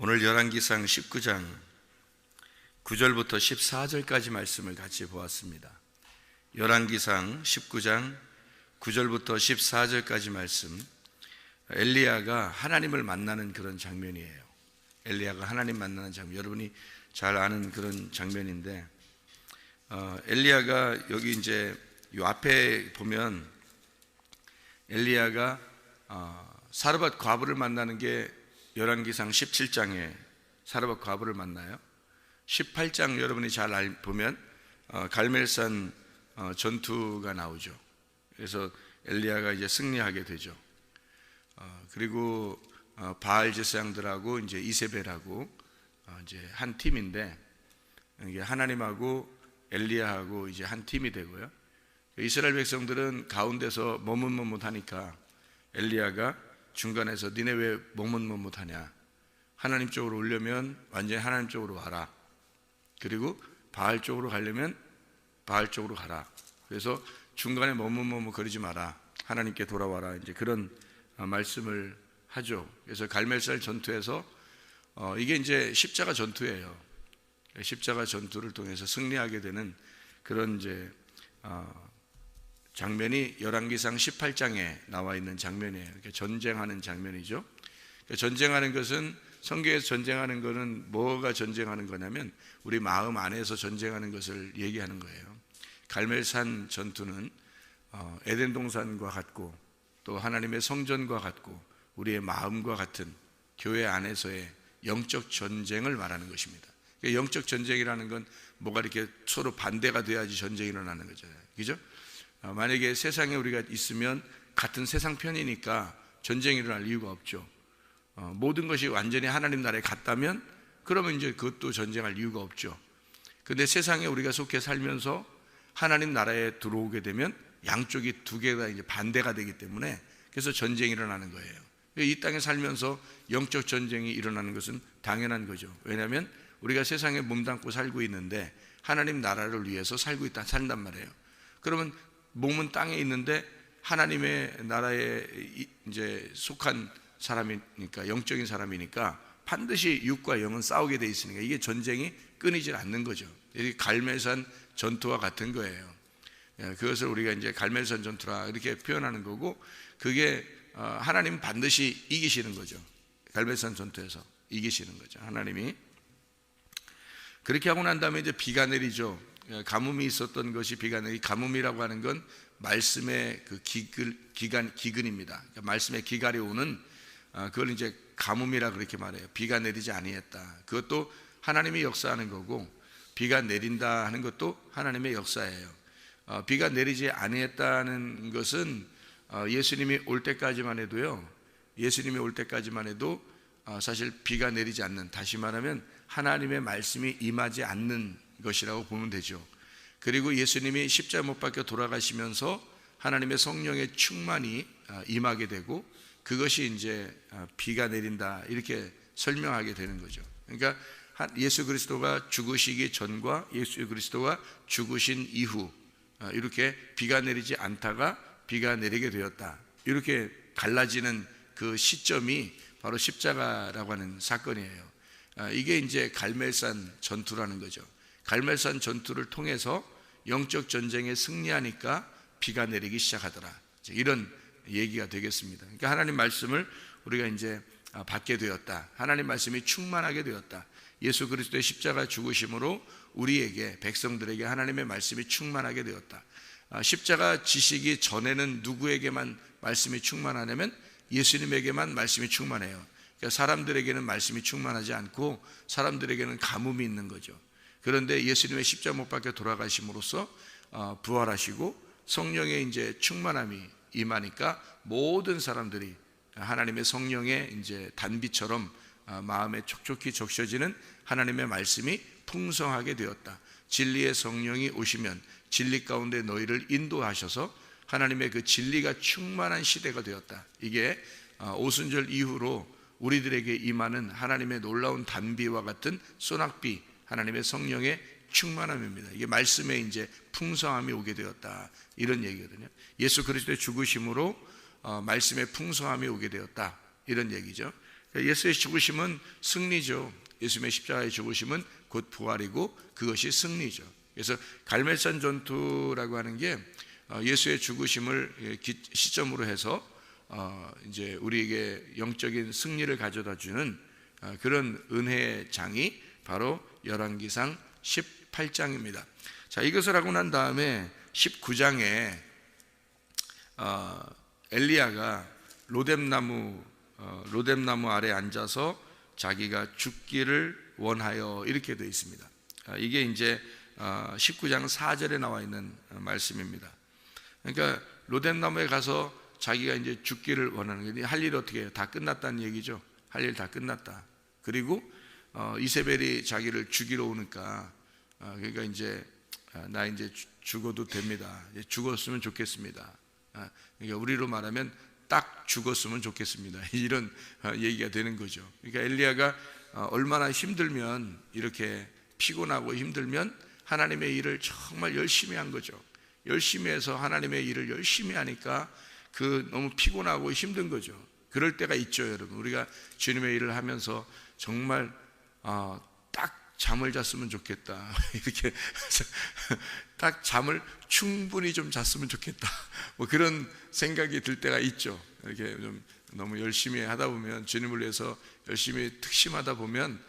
오늘 열왕기상 19장 9절부터 14절까지 말씀을 같이 보았습니다. 열왕기상 19장 9절부터 14절까지 말씀, 엘리야가 하나님을 만나는 그런 장면이에요. 엘리야가 하나님 만나는 장면, 여러분이 잘 아는 그런 장면인데, 엘리야가 여기 이제 이 앞에 보면 엘리야가 사르밧 과부를 만나는 게 열왕기상 17장에 사르밧 과부를 만나요. 18장 여러분이 잘 보면 갈멜산 전투가 나오죠. 그래서 엘리야가 이제 승리하게 되죠. 그리고 바알 제사장들하고 이제 이세벨하고 이제 한 팀인데, 이게 하나님하고 엘리야하고 이제 한 팀이 되고요. 이스라엘 백성들은 가운데서 머뭇머뭇하니까 엘리야가 중간에서 니네 왜 머뭇머뭇하냐, 하나님 쪽으로 오려면 완전히 하나님 쪽으로 와라, 그리고 바알 쪽으로 가려면 바알 쪽으로 가라. 그래서 중간에 머뭇머뭇 거리지 마라, 하나님께 돌아와라, 이제 그런 말씀을 하죠. 그래서 갈멜살 전투에서 이게 이제 십자가 전투예요. 십자가 전투를 통해서 승리하게 되는 그런 이제 장면이 열왕기상 18장에 나와 있는 장면이에요. 이렇게 전쟁하는 장면이죠. 전쟁하는 것은, 성경에서 전쟁하는 것은 뭐가 전쟁하는 거냐면 우리 마음 안에서 전쟁하는 것을 얘기하는 거예요. 갈멜산 전투는 에덴 동산과 같고 또 하나님의 성전과 같고 우리의 마음과 같은 교회 안에서의 영적 전쟁을 말하는 것입니다. 영적 전쟁이라는 건 뭐가 이렇게 서로 반대가 돼야지 전쟁이 일어나는 거잖아요. 그죠? 만약에 세상에 우리가 있으면 같은 세상 편이니까 전쟁이 일어날 이유가 없죠. 모든 것이 완전히 하나님 나라에 갔다면 그러면 이제 그것도 전쟁할 이유가 없죠. 근데 세상에 우리가 속해 살면서 하나님 나라에 들어오게 되면 양쪽이 두 개가 이제 반대가 되기 때문에 그래서 전쟁이 일어나는 거예요. 이 땅에 살면서 영적 전쟁이 일어나는 것은 당연한 거죠. 왜냐하면 우리가 세상에 몸담고 살고 있는데 하나님 나라를 위해서 산단 말이에요. 그러면 몸은 땅에 있는데 하나님의 나라에 이제 속한 사람이니까, 영적인 사람이니까 반드시 육과 영은 싸우게 돼 있으니까 이게 전쟁이 끊이질 않는 거죠. 이게 갈멜산 전투와 같은 거예요. 그것을 우리가 이제 갈멜산 전투라 이렇게 표현하는 거고, 그게 하나님은 반드시 이기시는 거죠. 갈멜산 전투에서 이기시는 거죠, 하나님이. 그렇게 하고 난 다음에 이제 비가 내리죠. 가뭄이 있었던 것이 비가 내리, 가뭄이라고 하는 건 말씀의 그 기근입니다. 그러니까 말씀의 기갈이 오는, 그걸 이제 가뭄이라 그렇게 말해요. 비가 내리지 아니했다. 그것도 하나님이 역사하는 거고, 비가 내린다 하는 것도 하나님의 역사예요. 비가 내리지 아니했다는 것은 예수님이 올 때까지만 해도요, 예수님이 올 때까지만 해도 사실 비가 내리지 않는, 다시 말하면 하나님의 말씀이 임하지 않는 것이라고 보면 되죠. 그리고 예수님이 십자가 못 박혀 돌아가시면서 하나님의 성령의 충만이 임하게 되고, 그것이 이제 비가 내린다 이렇게 설명하게 되는 거죠. 그러니까 예수 그리스도가 죽으시기 전과 예수 그리스도가 죽으신 이후 이렇게 비가 내리지 않다가 비가 내리게 되었다, 이렇게 갈라지는 그 시점이 바로 십자가라고 하는 사건이에요. 이게 이제 갈멜산 전투라는 거죠. 갈멜산 전투를 통해서 영적 전쟁에 승리하니까 비가 내리기 시작하더라, 이런 얘기가 되겠습니다. 그러니까 하나님 말씀을 우리가 이제 받게 되었다, 하나님 말씀이 충만하게 되었다. 예수 그리스도의 십자가 죽으심으로 우리에게, 백성들에게 하나님의 말씀이 충만하게 되었다. 십자가 지시기 전에는 누구에게만 말씀이 충만하냐면 예수님에게만 말씀이 충만해요. 그러니까 사람들에게는 말씀이 충만하지 않고 사람들에게는 가뭄이 있는 거죠. 그런데 예수님의 십자가 못 박혀 돌아가심으로써 부활하시고 성령의 이제 충만함이 임하니까 모든 사람들이 하나님의 성령의 이제 단비처럼 마음에 촉촉히 적셔지는 하나님의 말씀이 풍성하게 되었다. 진리의 성령이 오시면 진리 가운데 너희를 인도하셔서 하나님의 그 진리가 충만한 시대가 되었다. 이게 오순절 이후로 우리들에게 임하는 하나님의 놀라운 단비와 같은 소낙비, 하나님의 성령의 충만함입니다. 이게 말씀에 이제 풍성함이 오게 되었다, 이런 얘기거든요. 예수 그리스도의 죽으심으로 말씀의 풍성함이 오게 되었다, 이런 얘기죠. 예수의 죽으심은 승리죠. 예수님의 십자가의 죽으심은 곧 부활이고 그것이 승리죠. 그래서 갈멜산 전투라고 하는 게 예수의 죽으심을 시점으로 해서 이제 우리에게 영적인 승리를 가져다 주는 그런 은혜의 장이 바로 열왕기상 18장입니다. 자, 이것을 하고 난 다음에 19장에 엘리야가 로뎀나무 아래 앉아서 자기가 죽기를 원하여 이렇게 되어 있습니다. 이게 이제 19장 4절에 나와 있는 말씀입니다. 그러니까 로뎀나무에 가서 자기가 이제 죽기를 원하는 게, 할 일이 어떻게 해요? 다 끝났다는 얘기죠. 할 일 다 끝났다. 그리고 이세벨이 자기를 죽이러 오니까 그러니까 이제 나 이제 죽어도 됩니다. 이제 죽었으면 좋겠습니다. 그러니까 우리로 말하면 딱 죽었으면 좋겠습니다. 이런 얘기가 되는 거죠. 그러니까 엘리야가 얼마나 힘들면, 이렇게 피곤하고 힘들면 하나님의 일을 정말 열심히 한 거죠. 열심히 해서 하나님의 일을 열심히 하니까 너무 피곤하고 힘든 거죠. 그럴 때가 있죠, 여러분. 우리가 주님의 일을 하면서 정말 딱 잠을 잤으면 좋겠다. 이렇게 딱 잠을 충분히 좀 잤으면 좋겠다. 뭐 그런 생각이 들 때가 있죠. 이렇게 좀 너무 열심히 하다 보면, 주님을 위해서 열심히 특심하다 보면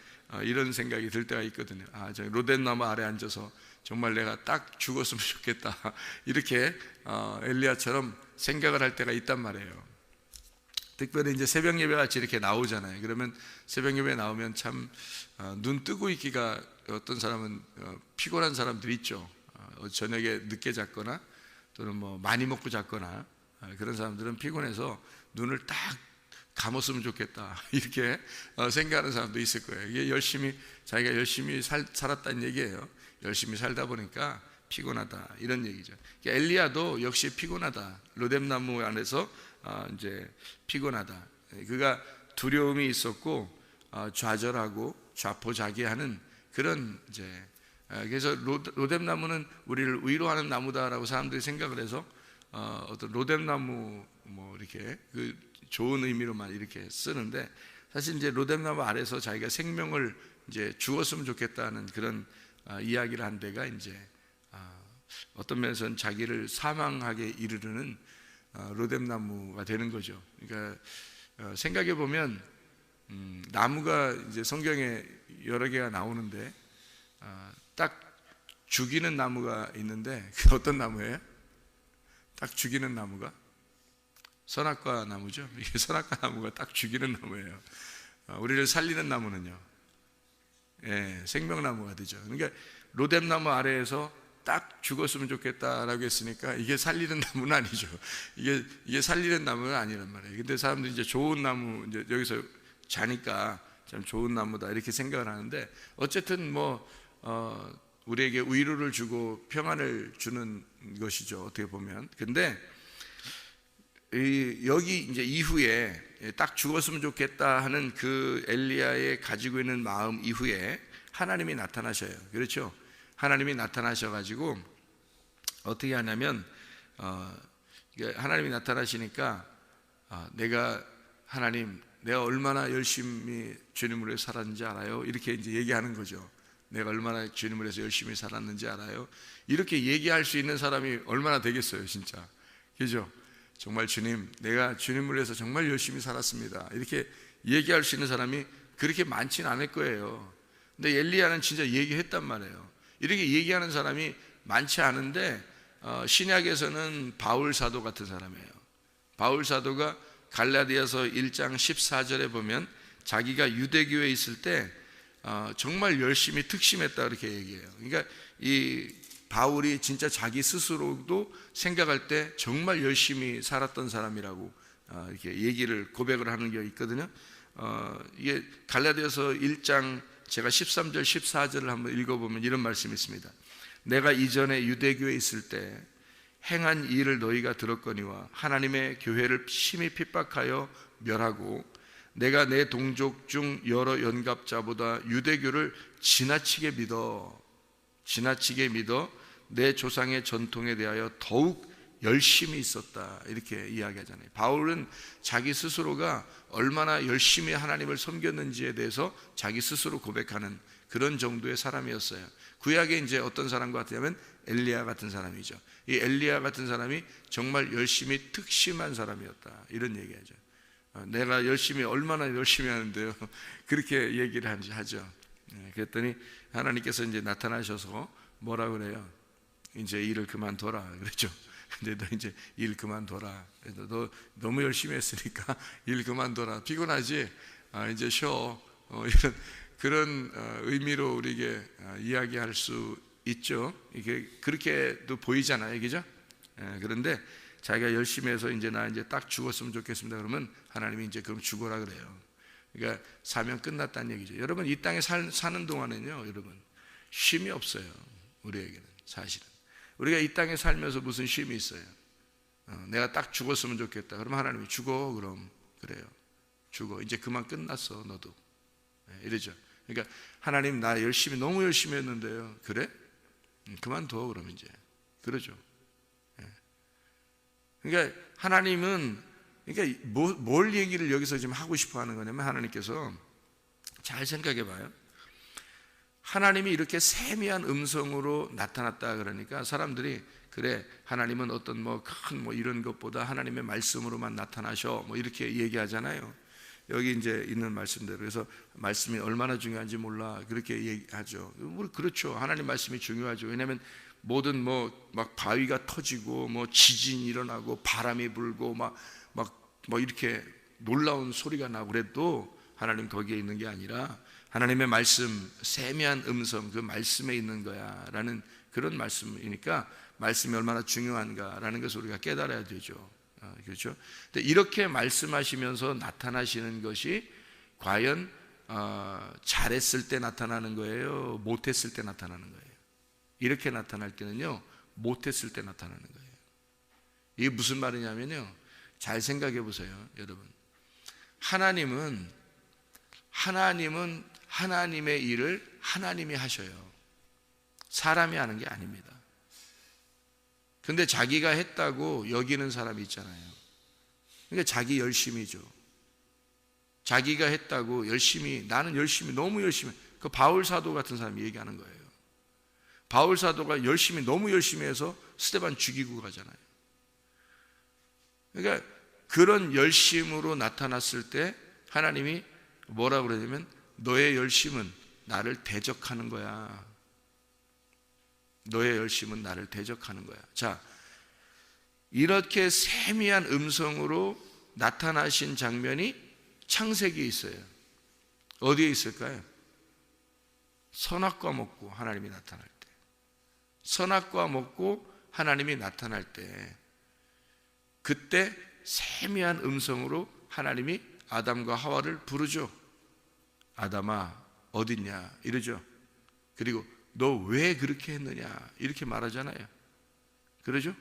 이런 생각이 들 때가 있거든요. 저 로뎀나무 아래 앉아서 정말 내가 딱 죽었으면 좋겠다. 이렇게 엘리야처럼 생각을 할 때가 있단 말이에요. 특별히 이제 새벽 예배 같이 이렇게 나오잖아요. 그러면 새벽 예배 나오면 참 눈 뜨고 있기가, 어떤 사람은 피곤한 사람들이 있죠. 저녁에 늦게 잤거나 또는 뭐 많이 먹고 잤거나 그런 사람들은 피곤해서 눈을 딱 감았으면 좋겠다, 이렇게 생각하는 사람도 있을 거예요. 이게 자기가 열심히 살았다는 얘기예요. 열심히 살다 보니까 피곤하다, 이런 얘기죠. 그러니까 엘리야도 역시 피곤하다. 로뎀나무 안에서 이제 피곤하다. 그가 두려움이 있었고 좌절하고 좌포자기하는 그런 이제, 그래서 로뎀나무는 우리를 위로하는 나무다라고 사람들이 생각을 해서 어떤 로뎀나무 뭐 이렇게 그 좋은 의미로만 이렇게 쓰는데, 사실 이제 로뎀나무 아래서 자기가 생명을 이제 죽었으면 좋겠다는 그런 이야기를 한 데가 이제 어떤 면에서는 자기를 사망하게 이르르는 로뎀나무가 되는 거죠. 그러니까 생각해 보면 나무가 이제 성경에 여러 개가 나오는데 딱 죽이는 나무가 있는데, 그 어떤 나무예요? 딱 죽이는 나무가 선악과 나무죠. 이게 선악과 나무가 딱 죽이는 나무예요. 우리를 살리는 나무는요, 생명나무가 되죠. 그러니까 로뎀나무 아래에서 딱 죽었으면 좋겠다라고 했으니까 이게 살리는 나무는 아니죠. 이게 살리는 나무는 아니란 말이에요. 근데 사람들이 이제 좋은 나무, 이제 여기서 자니까 참 좋은 나무다 이렇게 생각을 하는데, 어쨌든 뭐 우리에게 위로를 주고 평안을 주는 것이죠, 어떻게 보면. 근데 여기 이제 이후에 딱 죽었으면 좋겠다 하는 그 엘리야의 가지고 있는 마음 이후에 하나님이 나타나셔요. 그렇죠? 하나님이 나타나셔가지고 어떻게 하냐면 하나님이 나타나시니까 내가 얼마나 열심히 주님을 위해 살았는지 알아요? 이렇게 이제 얘기하는 거죠. 내가 얼마나 주님을 위해서 열심히 살았는지 알아요? 이렇게 얘기할 수 있는 사람이 얼마나 되겠어요, 진짜. 그죠? 정말 주님, 내가 주님을 위해서 정말 열심히 살았습니다, 이렇게 얘기할 수 있는 사람이 그렇게 많지는 않을 거예요. 근데 엘리야는 진짜 얘기했단 말이에요. 이렇게 얘기하는 사람이 많지 않은데 신약에서는 바울 사도 같은 사람이에요. 바울 사도가 갈라디아서 1장 14절에 보면 자기가 유대교에 있을 때 정말 열심히 특심했다, 그렇게 얘기해요. 그러니까 이 바울이 진짜 자기 스스로도 생각할 때 정말 열심히 살았던 사람이라고 이렇게 얘기를, 고백을 하는 게 있거든요. 이게 갈라디아서 1장 제가 13절 14절을 한번 읽어보면 이런 말씀이 있습니다. 내가 이전에 유대교에 있을 때 행한 일을 너희가 들었거니와 하나님의 교회를 심히 핍박하여 멸하고 내가 내 동족 중 여러 연갑자보다 유대교를 지나치게 믿어 내 조상의 전통에 대하여 더욱 열심히 있었다 이렇게 이야기하잖아요. 바울은 자기 스스로가 얼마나 열심히 하나님을 섬겼는지에 대해서 자기 스스로 고백하는 그런 정도의 사람이었어요. 구약에 이제 어떤 사람과 같으냐면 엘리야 같은 사람이죠. 이 엘리야 같은 사람이 정말 열심히 특심한 사람이었다 이런 얘기하죠. 내가 얼마나 열심히 하는데요 그렇게 얘기를 하죠. 그랬더니 하나님께서 이제 나타나셔서 뭐라 그래요? 이제 일을 그만둬라 그랬죠. 근데 너 이제 일 그만둬라. 너 너무 열심히 했으니까 일 그만둬라. 피곤하지? 이제 쉬어. 이런 그런 의미로 우리에게 이야기할 수 있죠. 이게 그렇게도 보이잖아요, 그죠? 그런데 자기가 열심히 해서 이제 나 이제 딱 죽었으면 좋겠습니다. 그러면 하나님이 이제 그럼 죽어라 그래요. 그러니까 사명 끝났다는 얘기죠. 여러분 이 땅에 사는 동안은요, 여러분 쉼이 없어요. 우리에게는 사실은 우리가 이 땅에 살면서 무슨 쉼이 있어요? 내가 딱 죽었으면 좋겠다. 그러면 하나님이 죽어. 그럼 그래요. 죽어. 이제 그만 끝났어. 너도. 이러죠. 그러니까 하나님 나 너무 열심히 했는데요. 그래? 그만둬. 그럼 이제 그러죠. 그러니까 하나님은 그러니까 뭘 얘기를 여기서 지금 하고 싶어 하는 거냐면 하나님께서 잘 생각해 봐요. 하나님이 이렇게 세미한 음성으로 나타났다 그러니까 사람들이 그래 하나님은 어떤 큰 이런 것보다 하나님의 말씀으로만 나타나셔 이렇게 얘기하잖아요. 여기 이제 있는 말씀대로. 그래서 말씀이 얼마나 중요한지 몰라 그렇게 얘기하죠. 그렇죠. 하나님 말씀이 중요하죠. 왜냐하면 모든 막 바위가 터지고 지진이 일어나고 바람이 불고 막 이렇게 놀라운 소리가 나고 그래도 하나님 거기에 있는 게 아니라 하나님의 말씀, 세미한 음성 그 말씀에 있는 거야 라는 그런 말씀이니까 말씀이 얼마나 중요한가라는 것을 우리가 깨달아야 되죠. 그렇죠? 근데 이렇게 말씀하시면서 나타나시는 것이 과연 잘했을 때 나타나는 거예요? 못했을 때 나타나는 거예요? 이렇게 나타날 때는요, 못했을 때 나타나는 거예요. 이게 무슨 말이냐면요, 잘 생각해 보세요, 여러분. 하나님은 하나님의 일을 하나님이 하셔요. 사람이 하는 게 아닙니다. 근데 자기가 했다고 여기는 사람이 있잖아요. 그러니까 자기 열심이죠. 자기가 했다고 나는 너무 열심히, 그 바울 사도 같은 사람이 얘기하는 거예요. 바울 사도가 너무 열심히 해서 스데반 죽이고 가잖아요. 그러니까 그런 열심으로 나타났을 때 하나님이 뭐라고 그러냐면 너의 열심은 나를 대적하는 거야. 너의 열심은 나를 대적하는 거야. 자, 이렇게 세미한 음성으로 나타나신 장면이 창세기에 있어요. 어디에 있을까요? 선악과 먹고 하나님이 나타날 때. 선악과 먹고 하나님이 나타날 때, 그때 세미한 음성으로 하나님이 아담과 하와를 부르죠. 아담아 어딨냐 이러죠. 그리고 너 왜 그렇게 했느냐 이렇게 말하잖아요. 그러죠?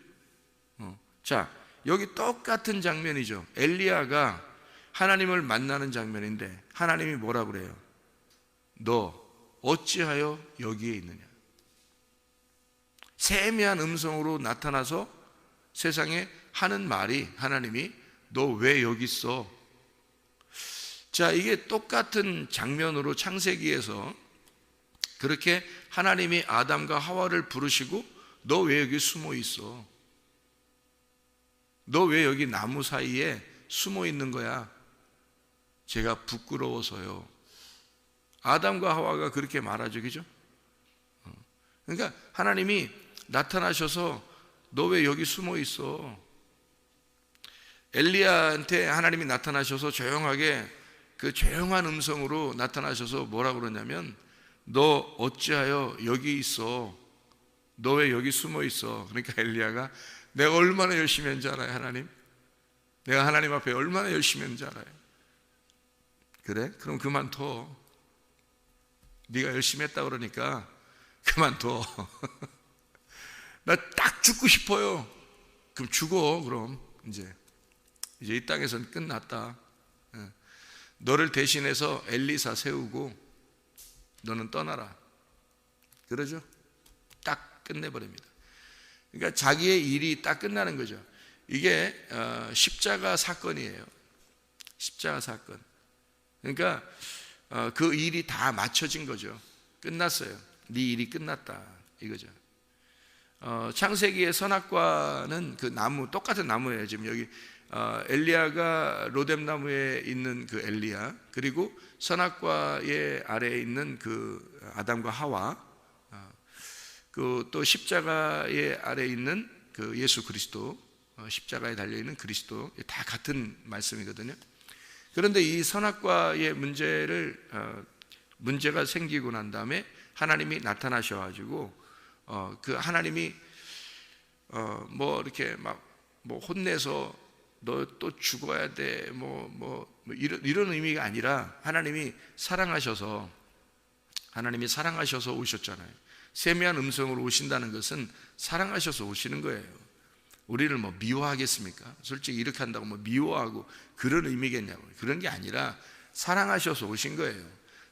자, 여기 똑같은 장면이죠. 엘리야가 하나님을 만나는 장면인데 하나님이 뭐라 그래요? 너 어찌하여 여기에 있느냐. 세미한 음성으로 나타나서 세상에 하는 말이 하나님이 너 왜 여기 있어? 자, 이게 똑같은 장면으로 창세기에서 그렇게 하나님이 아담과 하와를 부르시고 너 왜 여기 숨어 있어? 너 왜 여기 나무 사이에 숨어 있는 거야? 제가 부끄러워서요. 아담과 하와가 그렇게 말하죠, 그죠? 그러니까 하나님이 나타나셔서 너 왜 여기 숨어 있어? 엘리야한테 하나님이 나타나셔서 조용하게 그 조용한 음성으로 나타나셔서 뭐라 그러냐면 너 어찌하여 여기 있어? 너 왜 여기 숨어 있어? 그러니까 엘리야가 내가 얼마나 열심히 했는지 알아요, 하나님? 내가 하나님 앞에 얼마나 열심히 했는지 알아요? 그래? 그럼 그만둬. 네가 열심히 했다 그러니까 그만둬. 나 딱 죽고 싶어요. 그럼 죽어. 그럼 이제 이 땅에서는 끝났다. 너를 대신해서 엘리사 세우고 너는 떠나라. 그러죠? 딱 끝내버립니다. 그러니까 자기의 일이 딱 끝나는 거죠. 이게 십자가 사건이에요. 십자가 사건. 그러니까 그 일이 다 맞춰진 거죠. 끝났어요. 네 일이 끝났다 이거죠. 창세기의 선악과는 그 나무, 똑같은 나무예요. 지금 여기 엘리야가 로뎀나무에 있는 그 엘리야, 그리고 선악과의 아래에 있는 그 아담과 하와, 그 또 십자가의 아래에 있는 그 예수 그리스도, 십자가에 달려있는 그리스도, 다 같은 말씀이거든요. 그런데 이 선악과의 문제가 생기고 난 다음에 하나님이 나타나셔가지고 그 하나님이 뭐 이렇게 막 뭐 혼내서 너 또 죽어야 돼 뭐 이런 의미가 아니라 하나님이 사랑하셔서 오셨잖아요. 세미한 음성으로 오신다는 것은 사랑하셔서 오시는 거예요. 우리를 뭐 미워하겠습니까? 솔직히 이렇게 한다고 뭐 미워하고 그런 의미겠냐고. 그런 게 아니라 사랑하셔서 오신 거예요.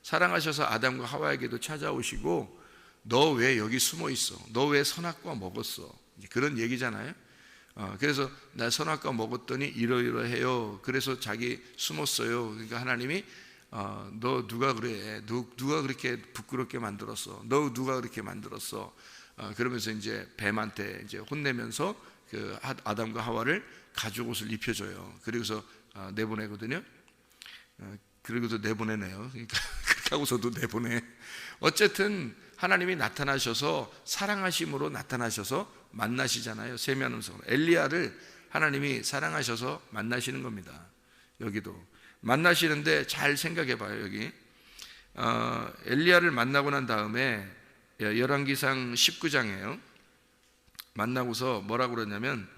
사랑하셔서 아담과 하와에게도 찾아오시고, 너 왜 여기 숨어 있어? 너 왜 선악과 먹었어? 그런 얘기잖아요. 그래서 나 선악과 먹었더니 이러이러해요. 그래서 자기 숨었어요. 그러니까 하나님이 너 누가 그래? 누가 그렇게 부끄럽게 만들었어? 너 누가 그렇게 만들었어? 그러면서 이제 뱀한테 이제 혼내면서 그 아담과 하와를 가죽 옷을 입혀줘요. 그리고서 내보내거든요. 그리고도 내보내네요. 그러니까 그렇게 하고서도 내보내. 어쨌든 하나님이 나타나셔서 사랑하심으로 나타나셔서 만나시잖아요. 세미한 음성으로. 엘리야를 하나님이 사랑하셔서 만나시는 겁니다. 여기도 만나시는데 잘 생각해 봐요. 여기 엘리야를 만나고 난 다음에 열왕기상 19장이에요. 만나고서 뭐라고 그러냐면,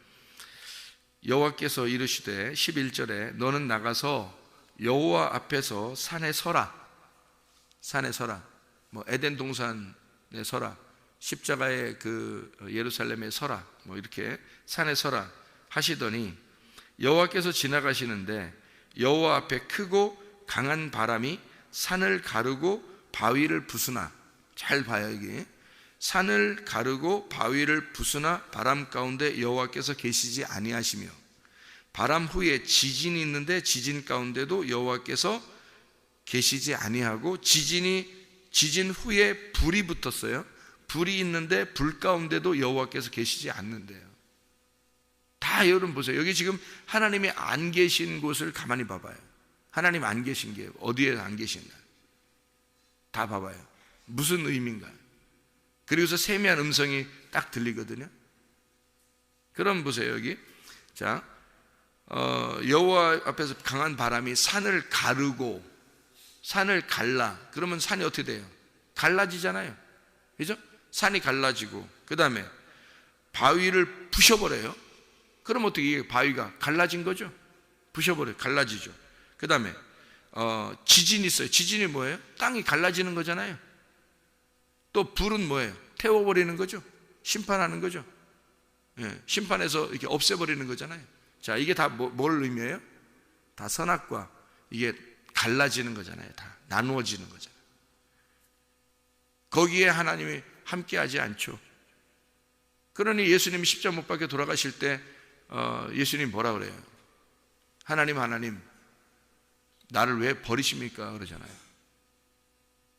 여호와께서 이르시되 11절에 너는 나가서 여호와 앞에서 산에 서라. 산에 서라. 뭐 에덴 동산에 서라. 십자가의 그 예루살렘에 서라. 뭐 이렇게 산에 서라 하시더니, 여호와께서 지나가시는데 여호와 앞에 크고 강한 바람이 산을 가르고 바위를 부수나, 잘 봐요. 이게 산을 가르고 바위를 부수나 바람 가운데 여호와께서 계시지 아니하시며, 바람 후에 지진이 있는데 지진 가운데도 여호와께서 계시지 아니하고, 지진 후에 불이 붙었어요. 불이 있는데 불 가운데도 여호와께서 계시지 않는데요. 다 여러분 보세요. 여기 지금 하나님이 안 계신 곳을 가만히 봐봐요. 하나님 안 계신 게 어디에 안 계신가? 다 봐봐요. 무슨 의미인가? 그리고서 세미한 음성이 딱 들리거든요. 그럼 보세요. 여기 자, 여호와 앞에서 강한 바람이 산을 가르고 산을 갈라. 그러면 산이 어떻게 돼요? 갈라지잖아요. 그죠? 산이 갈라지고, 그 다음에 바위를 부셔버려요. 그럼 어떻게 이게 바위가 갈라진 거죠? 부셔버려요. 갈라지죠. 그 다음에 지진이 있어요. 지진이 뭐예요? 땅이 갈라지는 거잖아요. 또 불은 뭐예요? 태워버리는 거죠. 심판하는 거죠. 예, 심판해서 이렇게 없애버리는 거잖아요. 자, 이게 다 뭘 의미해요? 다 선악과 이게 갈라지는 거잖아요. 다 나누어지는 거잖아요. 거기에 하나님이 함께하지 않죠. 그러니 예수님이 십자가 못 박혀 돌아가실 때 예수님 뭐라 그래요? 하나님 나를 왜 버리십니까? 그러잖아요.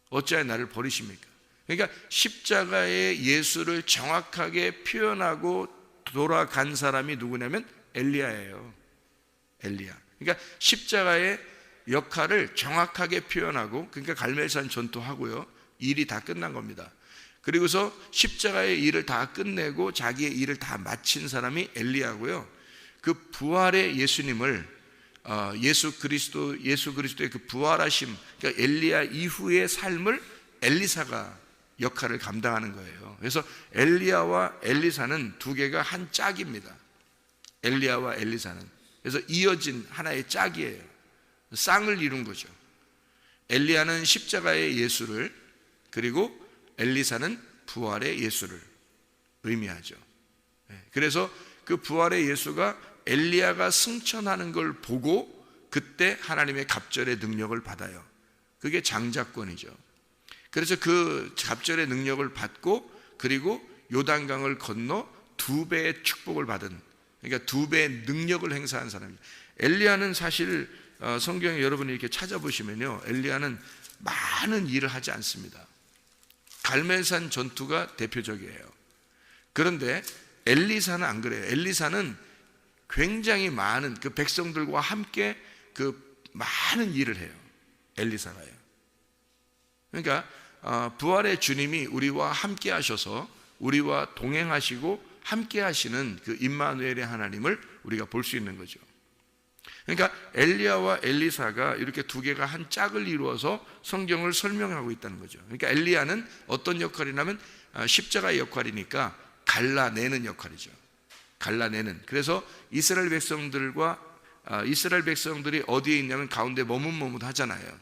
어찌하여 나를 버리십니까? 그러니까 십자가의 예수를 정확하게 표현하고 돌아간 사람이 누구냐면 엘리야예요. 엘리야. 그러니까 십자가의 역할을 정확하게 표현하고, 그러니까 갈멜산 전투하고요, 일이 다 끝난 겁니다. 그리고서 십자가의 일을 다 끝내고 자기의 일을 다 마친 사람이 엘리야고요. 그 부활의 예수님을 예수 그리스도의 그 부활하심, 그러니까 엘리야 이후의 삶을 엘리사가 역할을 감당하는 거예요. 그래서 엘리야와 엘리사는 두 개가 한 짝입니다. 엘리야와 엘리사는. 그래서 이어진 하나의 짝이에요. 쌍을 이룬 거죠. 엘리야는 십자가의 예수를, 그리고 엘리사는 부활의 예수를 의미하죠. 그래서 그 부활의 예수가 엘리야가 승천하는 걸 보고 그때 하나님의 갑절의 능력을 받아요. 그게 장자권이죠. 그래서 그 갑절의 능력을 받고, 그리고 요단강을 건너 두 배의 축복을 받은, 그러니까 두 배의 능력을 행사한 사람입니다. 엘리야는 사실 성경에 여러분이 이렇게 찾아보시면요, 엘리야는 많은 일을 하지 않습니다. 갈멜산 전투가 대표적이에요. 그런데 엘리사는 안 그래요. 엘리사는 굉장히 많은 그 백성들과 함께 그 많은 일을 해요. 엘리사가요. 그러니까 부활의 주님이 우리와 함께 하셔서 우리와 동행하시고 함께 하시는 그 임마누엘의 하나님을 우리가 볼 수 있는 거죠. 그러니까 엘리야와 엘리사가 이렇게 두 개가 한 짝을 이루어서 성경을 설명하고 있다는 거죠. 그러니까 엘리야는 어떤 역할이냐면 십자가의 역할이니까 갈라내는 역할이죠. 갈라내는. 그래서 이스라엘 백성들이 어디에 있냐면 가운데 머뭇머뭇하잖아요.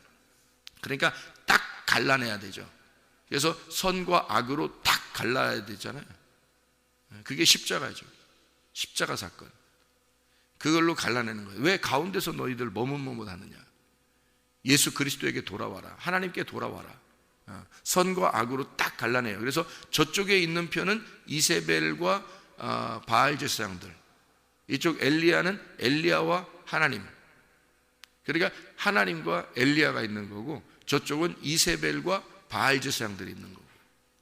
그러니까 딱 갈라내야 되죠. 그래서 선과 악으로 딱 갈라야 되잖아요. 그게 십자가죠. 십자가 사건. 그걸로 갈라내는 거예요. 왜 가운데서 너희들 머뭇머뭇하느냐? 예수 그리스도에게 돌아와라. 하나님께 돌아와라. 선과 악으로 딱 갈라내요. 그래서 저쪽에 있는 편은 이세벨과 바알 제사장들, 이쪽 엘리야는 엘리야와 하나님. 그러니까 하나님과 엘리야가 있는 거고, 저쪽은 이세벨과 바알 제사장들이 있는 거고,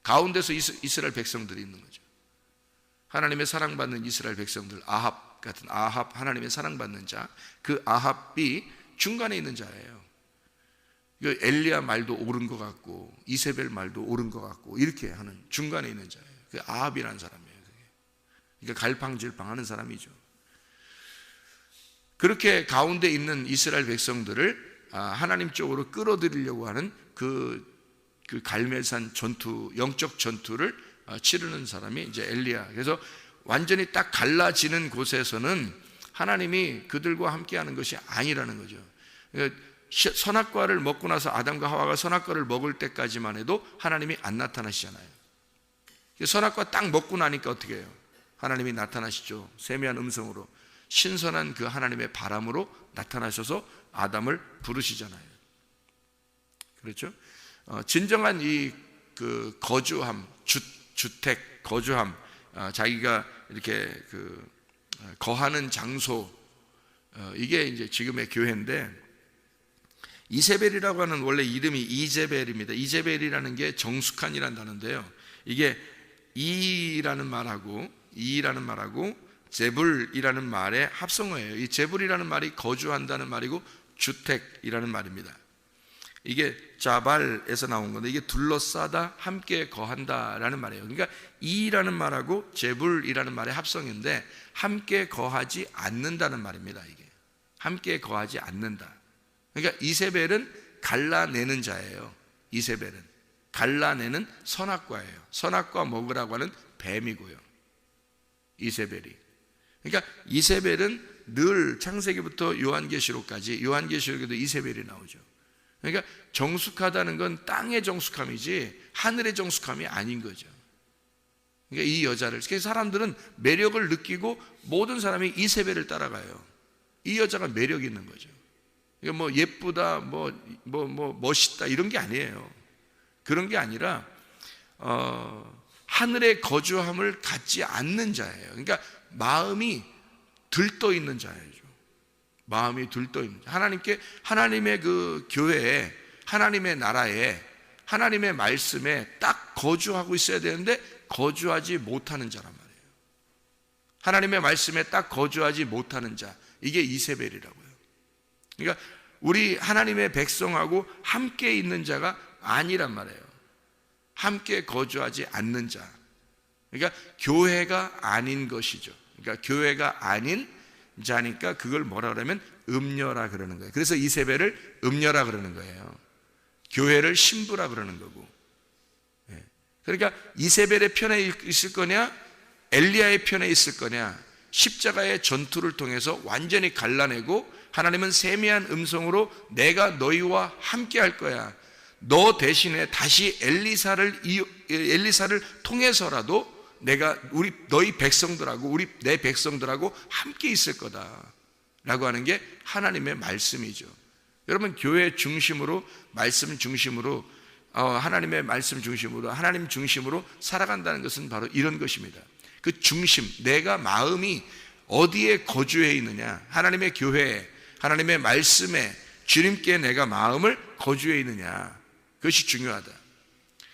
가운데서 이스라엘 백성들이 있는 거죠. 하나님의 사랑받는 이스라엘 백성들, 아합 같은 아합, 하나님의 사랑받는 자, 그 아합이 중간에 있는 자예요. 엘리야 말도 옳은 것 같고 이세벨 말도 옳은 것 같고 이렇게 하는 중간에 있는 자예요. 그 아합이라는 사람이에요. 그러니까 갈팡질팡하는 사람이죠. 그렇게 가운데 있는 이스라엘 백성들을 하나님 쪽으로 끌어들이려고 하는 그 갈멜산 전투, 영적 전투를 치르는 사람이 이제 엘리야. 그래서 완전히 딱 갈라지는 곳에서는 하나님이 그들과 함께하는 것이 아니라는 거죠. 그러니까 선악과를 먹고 나서 아담과 하와가 선악과를 먹을 때까지만 해도 하나님이 안 나타나시잖아요. 선악과 딱 먹고 나니까 어떻게 해요? 하나님이 나타나시죠. 세미한 음성으로, 신선한 그 하나님의 바람으로 나타나셔서 아담을 부르시잖아요. 그렇죠? 진정한 이 그 거주함, 주택, 거주함, 자기가 이렇게 그 거하는 장소, 이게 이제 지금의 교회인데, 이세벨이라고 하는 원래 이름이 이제벨입니다. 이제벨이라는 게 정숙한이라는 단어인데요, 이게 이라는 말하고 제불이라는 말의 합성어예요. 이 제불이라는 말이 거주한다는 말이고 주택이라는 말입니다. 이게 자발에서 나온 건데, 이게 둘러싸다, 함께 거한다라는 말이에요. 그러니까 이라는 말하고 제불이라는 말의 합성인데 함께 거하지 않는다는 말입니다. 이게 함께 거하지 않는다. 그러니까 이세벨은 갈라내는 자예요. 이세벨은 갈라내는 선악과예요. 선악과 먹으라고 하는 뱀이고요, 이세벨이. 그러니까 이세벨은 늘 창세기부터 요한계시록까지, 요한계시록에도 이세벨이 나오죠. 그러니까 정숙하다는 건 땅의 정숙함이지 하늘의 정숙함이 아닌 거죠. 그러니까 이 여자를, 사람들은 매력을 느끼고 모든 사람이 이세벨을 따라가요. 이 여자가 매력 있는 거죠. 그러니까 뭐 예쁘다, 뭐 멋있다 이런 게 아니에요. 그런 게 아니라 하늘의 거주함을 갖지 않는 자예요. 그러니까 마음이 들떠 있는 자예요. 마음이 들떠 있는 자. 하나님께, 하나님의 그 교회에, 하나님의 나라에, 하나님의 말씀에 딱 거주하고 있어야 되는데 거주하지 못하는 자란 말이에요. 하나님의 말씀에 딱 거주하지 못하는 자, 이게 이세벨이라고요. 그러니까 우리 하나님의 백성하고 함께 있는 자가 아니란 말이에요. 함께 거주하지 않는 자. 그러니까 교회가 아닌 것이죠. 그러니까 교회가 아닌 자니까 그걸 뭐라 그러면 음녀라 그러는 거예요. 그래서 이세벨을 음녀라 그러는 거예요. 교회를 신부라 그러는 거고. 그러니까 이세벨의 편에 있을 거냐, 엘리야의 편에 있을 거냐, 십자가의 전투를 통해서 완전히 갈라내고, 하나님은 세미한 음성으로 내가 너희와 함께 할 거야, 너 대신에 다시 엘리사를 통해서라도 내가 너희 백성들하고 내 백성들하고 함께 있을 거다라고 하는 게 하나님의 말씀이죠. 여러분, 교회 중심으로, 말씀 중심으로, 하나님의 말씀 중심으로, 하나님 중심으로 살아간다는 것은 바로 이런 것입니다. 그 중심, 내가 마음이 어디에 거주해 있느냐, 하나님의 교회에, 하나님의 말씀에, 주님께 내가 마음을 거주해 있느냐, 그것이 중요하다.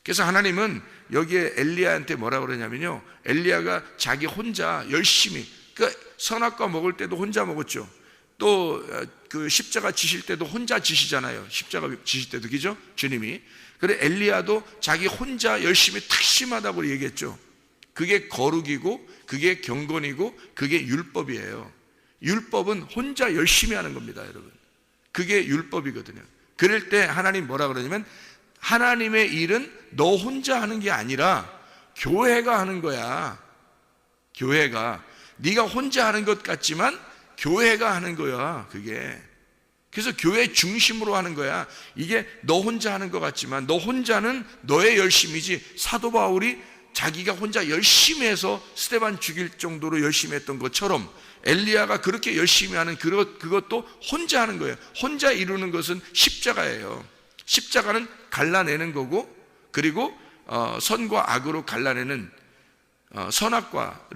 그래서 하나님은 여기에 엘리야한테 뭐라고 그러냐면요, 엘리야가 자기 혼자 열심히, 그러니까 선악과 먹을 때도 혼자 먹었죠. 또 그 십자가 지실 때도 혼자 지시잖아요. 십자가 지실 때도, 그죠? 주님이. 그래 엘리야도 자기 혼자 열심히 특심하다고 얘기했죠. 그게 거룩이고 그게 경건이고 그게 율법이에요. 율법은 혼자 열심히 하는 겁니다, 여러분. 그게 율법이거든요. 그럴 때 하나님 뭐라 그러냐면, 하나님의 일은 너 혼자 하는 게 아니라 교회가 하는 거야. 교회가. 네가 혼자 하는 것 같지만 교회가 하는 거야, 그게. 그래서 교회 중심으로 하는 거야. 이게 너 혼자 하는 것 같지만 너 혼자는 너의 열심이지, 사도 바울이 자기가 혼자 열심히 해서 스데반 죽일 정도로 열심히 했던 것처럼 엘리야가 그렇게 열심히 하는 그것도 혼자 하는 거예요. 혼자 이루는 것은 십자가예요. 십자가는 갈라내는 거고, 그리고 선과 악으로 갈라내는 선악과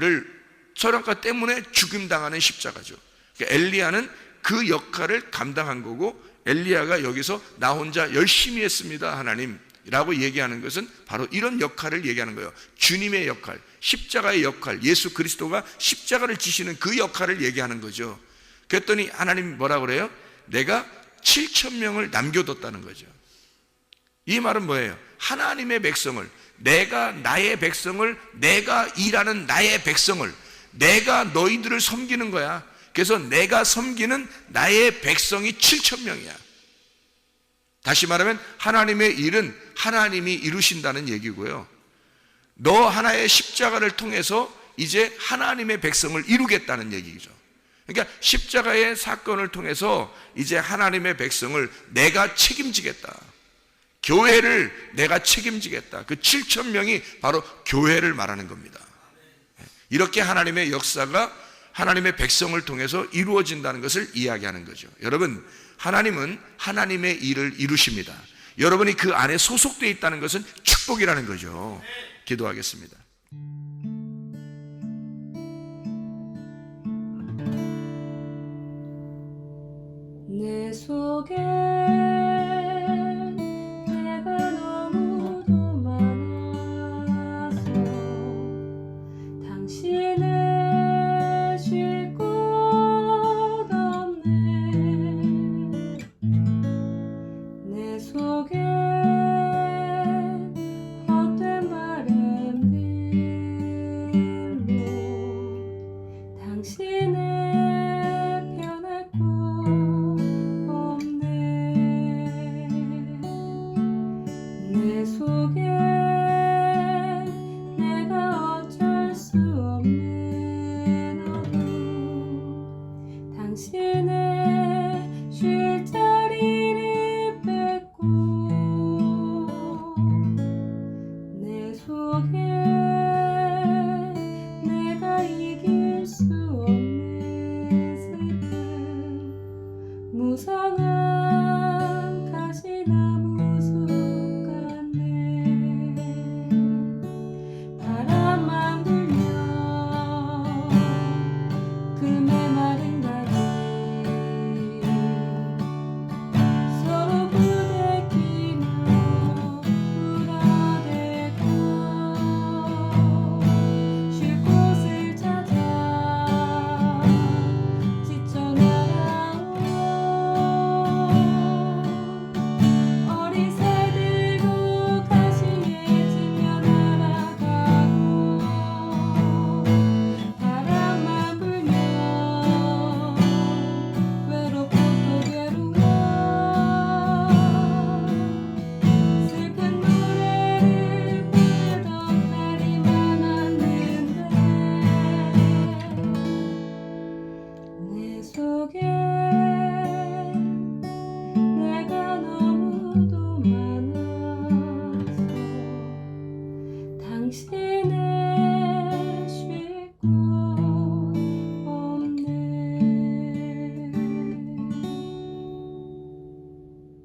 때문에 죽임당하는 십자가죠. 그러니까 엘리야는 그 역할을 감당한 거고, 엘리야가 여기서 나 혼자 열심히 했습니다, 하나님 라고 얘기하는 것은 바로 이런 역할을 얘기하는 거예요. 주님의 역할, 십자가의 역할, 예수 그리스도가 십자가를 지시는 그 역할을 얘기하는 거죠. 그랬더니 하나님 뭐라 그래요? 내가 7,000명을 남겨뒀다는 거죠. 이 말은 뭐예요? 하나님의 백성을, 내가 나의 백성을, 내가 일하는 나의 백성을, 내가 너희들을 섬기는 거야. 그래서 내가 섬기는 나의 백성이 7,000명이야. 다시 말하면 하나님의 일은 하나님이 이루신다는 얘기고요. 너 하나의 십자가를 통해서 이제 하나님의 백성을 이루겠다는 얘기죠. 그러니까 십자가의 사건을 통해서 이제 하나님의 백성을 내가 책임지겠다. 교회를 내가 책임지겠다. 그 7,000명이 바로 교회를 말하는 겁니다. 이렇게 하나님의 역사가 하나님의 백성을 통해서 이루어진다는 것을 이야기하는 거죠. 여러분, 하나님은 하나님의 일을 이루십니다. 여러분이 그 안에 소속되어 있다는 것은 축복이라는 거죠. 기도하겠습니다. 내 속에 내가 너무도 많아서 당신을 쉴 곳 없네. 내 속에 헛된 바램들로 당신을 변할 곳 없네. 내 속에 내가 어쩔 수 없는 어둠, 당신의 쉴 자리를 뺏고 내 속에